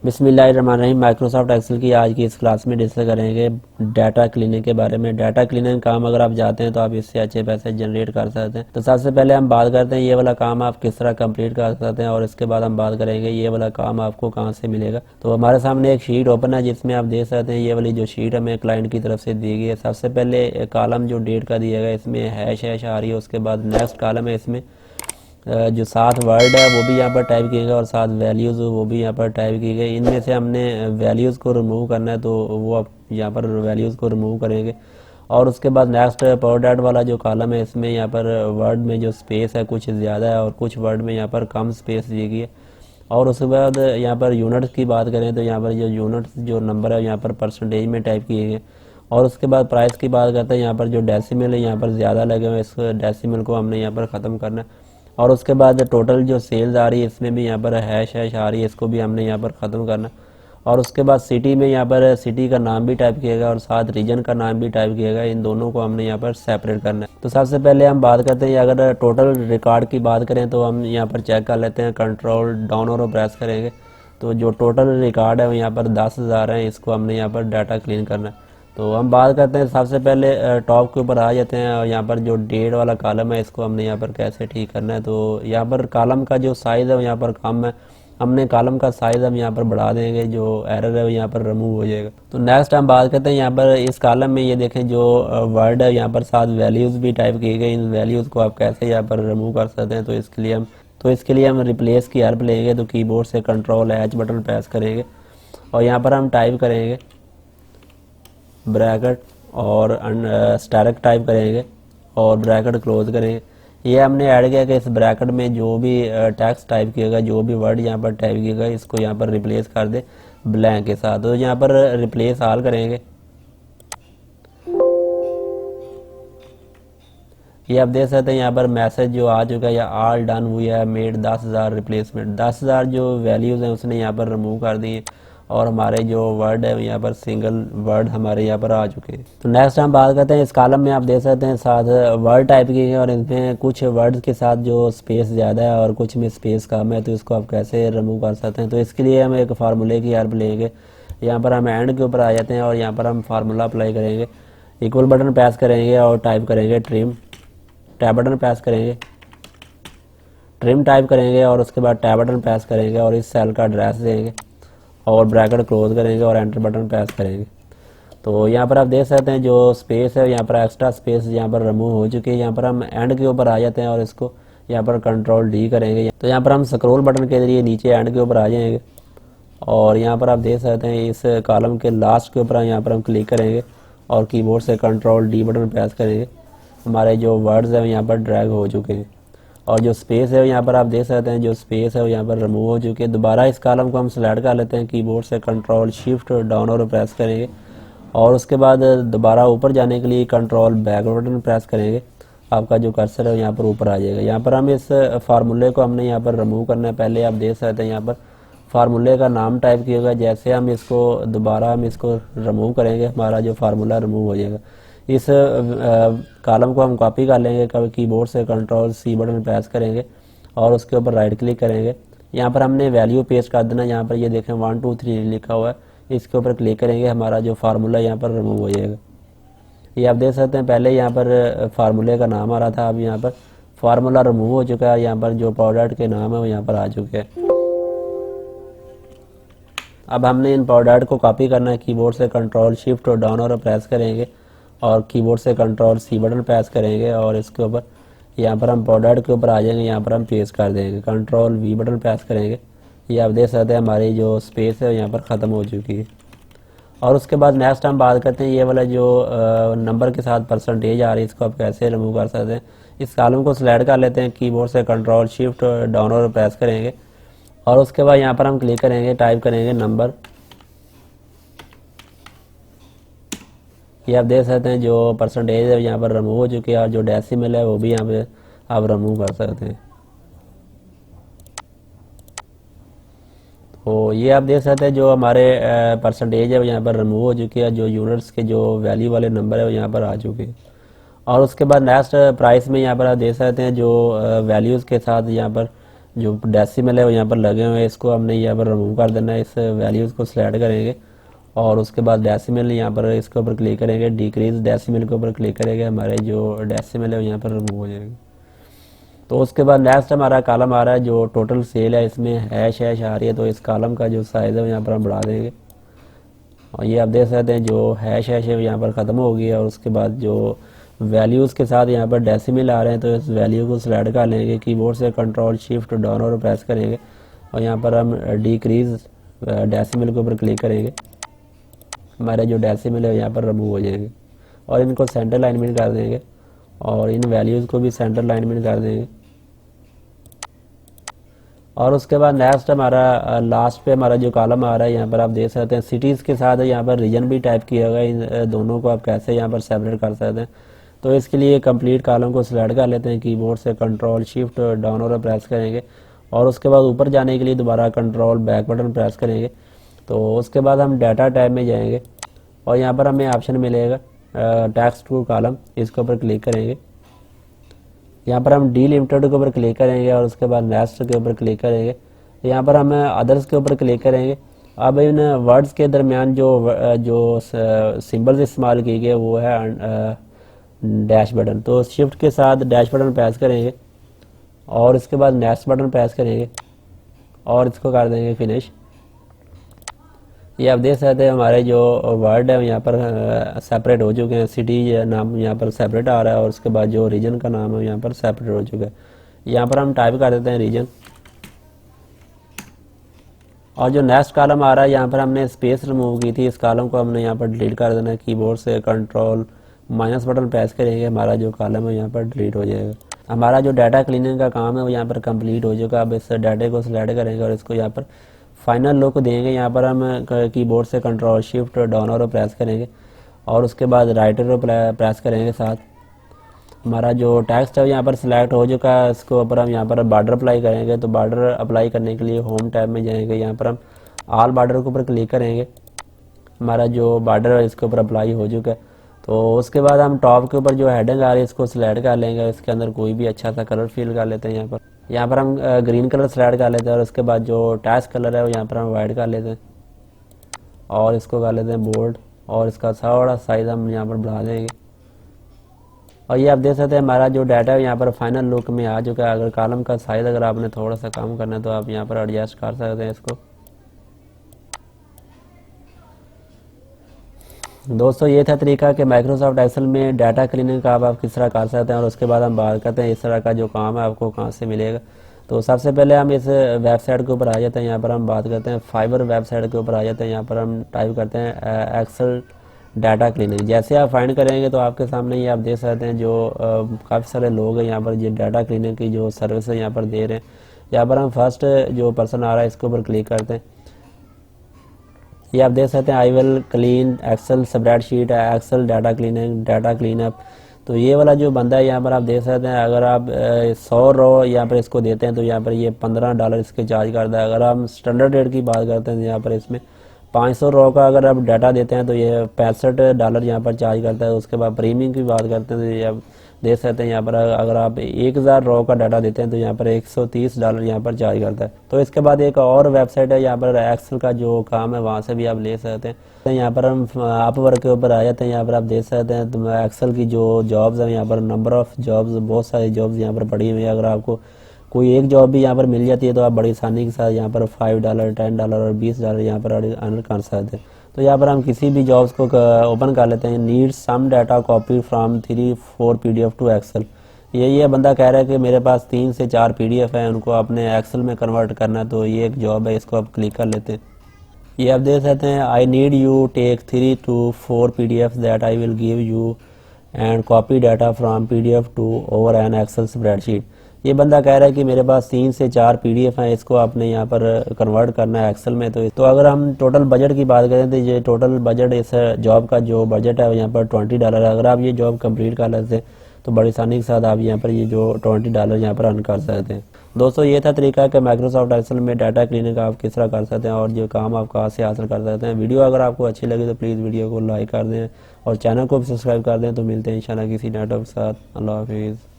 बिस्मिल्लाहिर्रहमानिर्रहीम। Microsoft Excel की आज की इस क्लास में डिस्कस करेंगे डाटा क्लीनिंग के बारे में। डाटा क्लीनिंग काम अगर आप जाते हैं तो आप इससे अच्छे पैसे जनरेट कर सकते हैं। तो सबसे पहले हम बात करते हैं ये वाला काम आप किस तरह कंप्लीट कर सकते हैं, और इसके बाद हम बात करेंगे ये वाला काम आपको कहाँ से मिलेगा। तो हमारे सामने एक शीट ओपन है जिसमें आप देख सकते हैं ये वाली जो शीट हमें क्लाइंट की तरफ से दी गई है। सबसे पहले कॉलम जो डेट का दिया गया इसमें हैश आ रही है। उसके बाद नेक्स्ट कॉलम है, इसमें जो सात वर्ड है वो भी यहाँ पर टाइप किए गए और सात वैल्यूज़ वो भी यहाँ पर टाइप की गई। इनमें से हमने वैल्यूज़ को रिमूव करना है तो वो आप यहाँ पर वैल्यूज़ को रिमूव करेंगे। और उसके बाद नेक्स्ट पावर डैट वाला जो कॉलम है इसमें यहाँ पर वर्ड में जो स्पेस है कुछ ज़्यादा है और कुछ वर्ड में यहाँ पर कम स्पेस दी गई है। और उसके बाद यहाँ पर यूनिट्स की बात करें तो यहाँ पर जो यूनिट्स जो नंबर है यहाँ पर परसेंटेज में टाइप किए गए। और उसके बाद प्राइस की बात करते हैं, यहाँ पर जो डेसिमल है यहाँ पर ज़्यादा लगे हुए हैं, इस डेसिमल को हमने यहाँ पर ख़त्म करना है। और उसके बाद टोटल जो सेल्स आ रही है इसमें भी यहाँ पर हैश आ रही है, इसको भी हमने यहाँ पर ख़त्म करना। और उसके बाद सिटी में यहाँ पर सिटी का नाम भी टाइप किया गया और साथ रीजन का नाम भी टाइप किया गया। इन दोनों को हमने यहाँ पर सेपरेट करना है। तो सबसे पहले हम बात करते हैं अगर टोटल रिकॉर्ड की बात करें तो हम यहाँ पर चेक कर लेते हैं, कंट्रोल डाउन और प्रेस करेंगे तो जो टोटल रिकॉर्ड है यहाँ पर 10,000 है, इसको हमने यहाँ पर डाटा क्लीन करना है। तो हम बात करते हैं सबसे पहले टॉप के ऊपर आ जाते हैं और यहाँ पर जो डेट वाला कॉलम है इसको हमने यहाँ पर कैसे ठीक करना है। तो यहाँ पर कॉलम का जो साइज़ है यहाँ पर कम है, हमने कॉलम का साइज़ हम यहाँ पर बढ़ा देंगे, जो एरर है यहाँ पर रिमूव हो जाएगा। तो नेक्स्ट हम बात करते हैं यहाँ पर इस कॉलम में ये देखें जो वर्ड है यहाँ पर साथ वैल्यूज़ भी टाइप की गई। इन वैल्यूज़ को आप कैसे यहाँ पर रिमूव कर सकते हैं। तो इसके लिए हम रिप्लेस की हेल्प लेंगे। तो कीबोर्ड से कंट्रोल एच बटन प्रेस करेंगे और यहाँ पर हम टाइप करेंगे ब्रैकेट और स्टैरिक टाइप करेंगे और ब्रैकेट क्लोज करेंगे। ये हमने ऐड किया कि इस ब्रैकेट में जो भी टेक्स्ट टाइप किएगा, जो भी वर्ड यहाँ पर टाइप किएगा, इसको यहाँ पर रिप्लेस कर दे ब्लैंक के साथ। तो यहाँ पर रिप्लेस ऑल करेंगे। ये आप देख सकते हैं यहाँ पर मैसेज जो आ चुका है या ऑल डन हुई है मेड 10,000 रिप्लेसमेंट। 10,000 जो वैल्यूज़ हैं उसने यहाँ पर रिमूव कर दी है और हमारे जो वर्ड है यहाँ पर सिंगल वर्ड हमारे यहाँ पर आ चुके हैं। तो नेक्स्ट हम बात करते हैं इस कॉलम में आप देख सकते हैं साथ वर्ड टाइप किए हैं और इनमें कुछ वर्ड्स के साथ जो स्पेस ज़्यादा है और कुछ में स्पेस कम है। तो इसको आप कैसे रिमूव कर सकते हैं। तो इसके लिए हम एक फार्मूले की हेल्प लेंगे। यहाँ पर हम एंड के ऊपर आ जाते हैं और यहाँ पर हम फार्मूला अप्लाई करेंगे। इक्वल बटन प्रेस करेंगे और टाइप करेंगे ट्रिम, टैब बटन प्रेस करेंगे, ट्रिम टाइप करेंगे और उसके बाद टैब बटन प्रेस करेंगे और इस सेल का एड्रेस देंगे और ब्रैकेट क्लोज करेंगे और एंटर बटन प्रेस करेंगे। तो यहाँ पर आप देख सकते हैं जो स्पेस है यहाँ पर एक्स्ट्रा स्पेस यहाँ पर रिमूव हो चुकी है। यहाँ पर हम एंड के ऊपर आ जाते हैं और इसको यहाँ पर कंट्रोल डी करेंगे। तो यहाँ पर हम स्क्रॉल बटन के जरिए नीचे एंड के ऊपर आ जाएंगे और यहाँ पर आप देख सकते हैं इस कॉलम के लास्ट के ऊपर यहाँ पर हम क्लिक करेंगे और कीबोर्ड से कंट्रोल डी बटन प्रेस करेंगे। हमारे जो वर्ड्स हैं यहाँ पर ड्रैग हो चुके हैं और जो स्पेस है यहाँ पर आप देख सकते हैं जो स्पेस है वो यहाँ पर रिमूव हो चुकी है। दोबारा इस कॉलम को हम सेलेक्ट कर लेते हैं, कीबोर्ड से कंट्रोल शिफ्ट डाउन और प्रेस करेंगे और उसके बाद दोबारा ऊपर जाने के लिए कंट्रोल बैक बटन प्रेस करेंगे। आपका जो कर्सर है यहाँ पर ऊपर आ जाएगा। यहाँ पर हम इस फार्मूले को हमने यहाँ पर रिमूव करना है। पहले आप देख सकते हैं यहाँ पर फार्मूले का नाम टाइप किया गया। जैसे हम इसको दोबारा रिमूव करेंगे हमारा जो फार्मूला रिमूव हो जाएगा। इस कॉलम को हम कॉपी कर लेंगे, कभी कीबोर्ड से कंट्रोल सी बटन प्रेस करेंगे और उसके ऊपर राइट क्लिक करेंगे। यहाँ पर हमने वैल्यू पेस्ट कर देना। यहाँ पर ये देखें 1 2 3 लिखा हुआ है, इसके ऊपर क्लिक करेंगे, हमारा जो फार्मूला यहाँ पर रिमूव हो जाएगा। ये आप देख सकते हैं पहले यहाँ पर फार्मूले का नाम आ रहा था, अब यहाँ पर फार्मूला रिमूव हो चुका है। यहाँ पर जो प्रोडक्ट के नाम है वो यहाँ पर आ चुके हैं। अब हमने इन प्रोडक्ट को कॉपी करना है। कीबोर्ड से कंट्रोल शिफ्ट और डाउन और प्रेस करेंगे और कीबोर्ड से कंट्रोल सी बटन प्रेस करेंगे और इसके ऊपर यहाँ पर हम प्रोडक्ट के ऊपर आ जाएंगे, यहाँ पर हम पेस्ट कर देंगे, कंट्रोल वी बटन प्रेस करेंगे। ये आप देख सकते हैं हमारी जो स्पेस है यहाँ पर ख़त्म हो चुकी है। और उसके बाद नेक्स्ट हम बात करते हैं ये वाला जो नंबर के साथ परसेंटेज आ रही है, इसको आप कैसे रिमूव कर सकते हैं। इस कॉलम को सिलेक्ट कर लेते हैं, कीबोर्ड से कंट्रोल शिफ्ट डाउन और प्रेस करेंगे और उसके बाद यहाँ पर हम क्लिक करेंगे, टाइप करेंगे नंबर। ये आप देख सकते हैं जो परसेंटेज है यहाँ पर रिमूव हो चुकी है और जो डेसिमल है वो भी यहाँ पे आप रिमूव कर सकते हैं। तो ये आप देख सकते हैं जो हमारे परसेंटेज है वो यहाँ पर रिमूव हो चुकी है। जो यूनिट्स के जो वैल्यू वाले नंबर है वो यहाँ पर आ चुके हैं। और उसके बाद नेक्स्ट प्राइस में यहाँ पर आप देख सकते हैं जो वैल्यूज़ के साथ यहाँ पर जो डेसिमल है वो यहाँ पर लगे हुए हैं, इसको हमने यहाँ पर रिमूव कर देना है। इस वैल्यूज़ को सिलेक्ट करेंगे और उसके बाद डेसिमल यहाँ पर इसके ऊपर क्लिक करेंगे, डिक्रीज डेसिमल के ऊपर क्लिक करेंगे, हमारे जो डेसिमल है वो यहाँ पर रिमूव हो जाएंगे। तो उसके बाद नेक्स्ट हमारा कॉलम आ रहा है जो टोटल सेल है, इसमें हैश आ रही है, तो इस कॉलम का जो साइज़ है वो यहाँ पर हम बढ़ा देंगे। और ये आप देख सकते हैं जो हैश है वो यहाँ पर ख़त्म हो गई है। और उसके बाद जो वैल्यूज़ के साथ यहाँ पर डेसिमल आ रहे हैं, तो इस वैल्यू को सिलेक्ट कर लेंगे, कीबोर्ड से कंट्रोल शिफ्ट डाउन और प्रेस करेंगे और यहाँ पर हम डिक्रीज डेसिमल के ऊपर क्लिक करेंगे, हमारे जो डेसिमल है यहाँ पर रिमूव हो जाएंगे। और इनको सेंटर लाइनमेंट कर देंगे और इन वैल्यूज़ को भी सेंटर लाइनमेंट कर देंगे। और उसके बाद नेक्स्ट हमारा लास्ट पे हमारा जो कॉलम आ रहा है, यहाँ पर आप देख सकते हैं सिटीज़ के साथ यहाँ पर रीजन भी टाइप किया हुआ है। इन दोनों को आप कैसे यहाँ पर सेपरेट कर सकते हैं, तो इसके लिए कंप्लीट कॉलम को सिलेक्ट कर लेते हैं, कीबोर्ड से कंट्रोल शिफ्ट डाउन और प्रेस करेंगे और उसके बाद ऊपर जाने के लिए दोबारा कंट्रोल बैक बटन प्रेस करेंगे। तो उसके बाद हम डाटा टैब में जाएंगे और यहाँ पर हमें ऑप्शन मिलेगा टेक्स्ट टू कॉलम, इसके ऊपर क्लिक करेंगे। यहाँ पर हम डीलिमिटेड के ऊपर क्लिक करेंगे और उसके बाद नेक्स्ट के ऊपर क्लिक करेंगे। यहाँ पर हम अदर्स के ऊपर क्लिक करेंगे। अब इन वर्ड्स के दरमियान जो सिंबल्स इस्तेमाल किए गए वो है डैश बटन, तो शिफ्ट के साथ डैश बटन प्रेस करेंगे और इसके बाद नेक्स्ट बटन प्रेस करेंगे और इसको कर देंगे फिनिश। ये आप देख सकते हैं हमारे जो वर्ड है यहाँ पर सेपरेट हो चुके हैं, सिटी नाम यहाँ पर सेपरेट आ रहा है और उसके बाद जो रीजन का नाम है यहाँ पर सेपरेट हो चुका है। यहाँ पर हम टाइप कर देते हैं रीजन और जो नेक्स्ट कॉलम आ रहा है यहाँ पर हमने स्पेस रिमूव की थी, इस कॉलम को हमने यहाँ पर डिलीट कर देना है। कीबोर्ड से कंट्रोल माइनस बटन प्रेस करेंगे, हमारा जो कॉलम है यहाँ पर डिलीट हो जाएगा। हमारा जो डाटा क्लीनिंग का काम है वो यहाँ पर कंप्लीट हो चुका है। अब इस डाटे को सिलेक्ट करेंगे और इसको यहाँ पर फाइनल लुक देंगे। यहाँ पर हम कीबोर्ड से कंट्रोल शिफ्ट डाउन और प्रेस करेंगे और उसके बाद राइटर प्रेस करेंगे साथ। हमारा जो टेक्स्ट है यहाँ पर सिलेक्ट हो चुका है, इसके ऊपर हम यहाँ पर बार्डर अप्लाई करेंगे। तो बार्डर अप्लाई करने के लिए होम टैब में जाएंगे, यहाँ पर हम ऑल बार्डर के ऊपर क्लिक करेंगे, हमारा जो बार्डर है इसके ऊपर अप्लाई हो चुका है। तो उसके बाद हम टॉप के ऊपर जो हेडिंग आ रही है इसको सिलेक्ट कर लेंगे, इसके अंदर कोई भी अच्छा सा कलर फिल कर लेते हैं। यहाँ पर हम ग्रीन कलर सिलेक्ट कर लेते हैं और उसके बाद जो टेक्स्ट कलर है वो यहाँ पर हम वाइट कर लेते हैं और इसको कर लेते हैं बोल्ड और इसका थोड़ा साइज हम यहाँ पर बढ़ा देंगे। और ये आप देख सकते हैं हमारा जो डाटा है यहाँ पर फाइनल लुक में आ चुका है। अगर कॉलम का साइज अगर आपने थोड़ा सा कम करना है तो आप यहाँ पर एडजस्ट कर सकते हैं इसको। दोस्तों ये था तरीका कि माइक्रोसॉफ्ट एक्सेल में डाटा क्लीनिंग का आप किस तरह कर सकते हैं। और उसके बाद हम बात करते हैं इस तरह का जो काम है आपको कहाँ से मिलेगा। तो सबसे पहले हम इस वेबसाइट के ऊपर आ जाते हैं, यहाँ पर हम बात करते हैं फाइबर वेबसाइट के ऊपर आ जाते हैं। यहाँ पर हम टाइप करते हैं एक्सेल डाटा क्लीनिंग। जैसे आप फाइंड करेंगे तो आपके सामने ये आप देख सकते हैं जो काफ़ी सारे लोग हैं यहाँ पर ये डाटा क्लीनिंग की जो सर्विस है यहाँ पर दे रहे हैं। यहाँ पर हम फर्स्ट जो पर्सन आ रहा है इसके ऊपर क्लिक करते हैं। ये आप देख सकते हैं I will clean Excel spreadsheet Excel data cleaning data cleanup. तो ये वाला जो बंदा है यहाँ पर आप देख सकते हैं अगर आप 100 रो यहाँ पर इसको देते हैं तो यहाँ पर ये $15 इसके चार्ज करता है। अगर हम स्टैंडर्ड रेट की बात करते हैं तो यहाँ पर इसमें 500 रो का अगर आप डाटा देते हैं तो ये $65 यहाँ पर चार्ज करता है। उसके बाद प्रीमियम की बात करते हैं तो ये आप देख सकते हैं यहाँ पर अगर आप 1000 रो का डाटा देते हैं तो यहाँ पर $130 यहाँ पर चार्ज करता है। तो इसके बाद एक और वेबसाइट है यहाँ पर एक्सेल का जो काम है वहाँ से भी आप ले सकते हैं। यहाँ पर हम अपवर्क के ऊपर आ जाते हैं। यहाँ पर आप देख सकते हैं तो एक्सेल की जो जॉब्स हैं यहाँ पर नंबर ऑफ़ जॉब्स बहुत सारी जॉब्स यहाँ पर पड़ी हुई है। अगर आपको कोई एक जॉब भी यहाँ पर मिल जाती है तो आप बड़ी आसानी के साथ यहाँ पर $5 $10 और $20 यहाँ पर अर्न कर सकते हैं। तो यहाँ पर हम किसी भी जॉब्स को ओपन कर लेते हैं। Need some data copy from 3-4 PDF to Excel. ये बंदा कह रहा है कि मेरे पास 3 से 4 PDF हैं, उनको अपने एक्सेल में कन्वर्ट करना है। तो ये एक जॉब है, इसको आप क्लिक कर लेते हैं। ये आप देख सकते हैं I need you take 3 to 4 PDF that I will give you and copy data from PDF to over an Excel spreadsheet. ये बंदा कह रहा है कि मेरे पास 3 से 4 PDF हैं, इसको आपने यहाँ पर कन्वर्ट करना है एक्सेल में। तो अगर हम टोटल बजट की बात करें तो ये टोटल बजट इस जॉब का जो बजट है यहाँ पर $20 है। अगर आप ये जॉब कंप्लीट कर लेते हैं तो बड़ी आसानी के साथ आप यहाँ पर ये जो $20 यहाँ पर अर्न कर सकते हैं। दोस्तों ये था तरीका कि माइक्रोसॉफ्ट एक्सेल में डाटा क्लीनिंग आप किस तरह कर सकते हैं और जो काम आप कहाँ से हासिल कर सकते हैं। वीडियो अगर आपको अच्छी लगी तो प्लीज़ वीडियो को लाइक कर दें और चैनल को भी सब्सक्राइब कर दें। तो मिलते हैं इंशाल्लाह किसी नेटवर्क के साथ। अल्लाह हाफिज़।